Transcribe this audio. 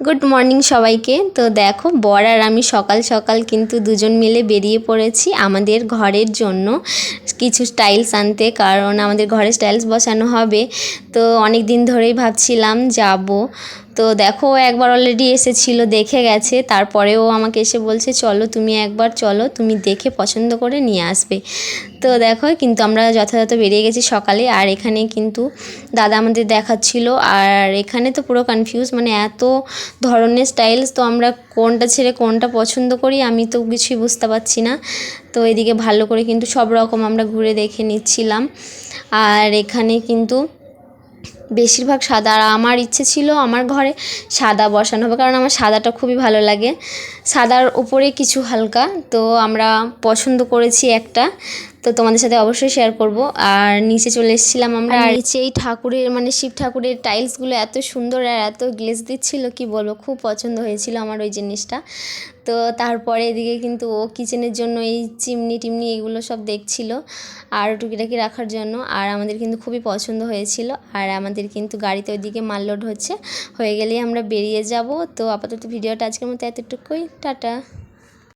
Good morning সবাইকে। তো দেখো বর আর আমি সকাল সকাল কিন্তু দুজন মিলে বেরিয়ে পড়েছি আমাদের ঘরের জন্য কিছু স্টাইলস আনতে, কারণ আমাদের ঘরে স্টাইলস বসানো হবে। তো অনেক দিন ধরেই ভাবছিলাম যাব। তো দেখো একবার অলরেডি এসেছিল, দেখে গেছে, তারপরেও আমাকে এসে বলছে চলো তুমি একবার চলো, তুমি দেখে পছন্দ করে নিয়ে আসবে। তো দেখো কিন্তু আমরা যথাযথ বেরিয়ে গেছি সকালে। আর এখানে কিন্তু দাদা আমাদের দেখাচ্ছিল, আর এখানে তো পুরো কনফিউজ, মানে এত ধরনের স্টাইলস, তো আমরা কোনটা ছেড়ে কোনটা পছন্দ করি আমি তো কিছুই বুঝতে পারছি না। তো এদিকে ভালো করে কিন্তু সব রকম আমরা ঘুরে দেখে নিচ্ছিলাম। আর এখানে কিন্তু বেশিরভাগ সাদা, আর আমার ইচ্ছে ছিল আমার ঘরে সাদা বসানো হবে, কারণ আমার সাদাটা খুবই ভালো লাগে, সাদার উপরে কিছু হালকা। তো আমরা পছন্দ করেছি একটা, তো তোমাদের সাথে অবশ্যই শেয়ার করব। আর নিচে চলে এসেছিলাম আমরা, আর নিচে এই ঠাকুরের মানে শিব ঠাকুরের টাইলসগুলো এত সুন্দর আর এত গ্লেজ দিচ্ছিল, কি বলবো, খুব পছন্দ হয়েছিল আমার ওই জিনিসটা। তো তারপরে এদিকে কিন্তু ও কিচেনের জন্য এই চিমনি টিমনি এগুলো সব দেখছিল, আর টুকিটাকি রাখার জন্য। আর আমাদের কিন্তু খুবই পছন্দ হয়েছিল। আর আমাদের কিন্তু গাড়িতে ওইদিকে মাল লোড হয়ে গেলেই আমরা বেরিয়ে যাব। তো আপাতত ভিডিওটা আজকের মতো এতটুকুই, টাটা।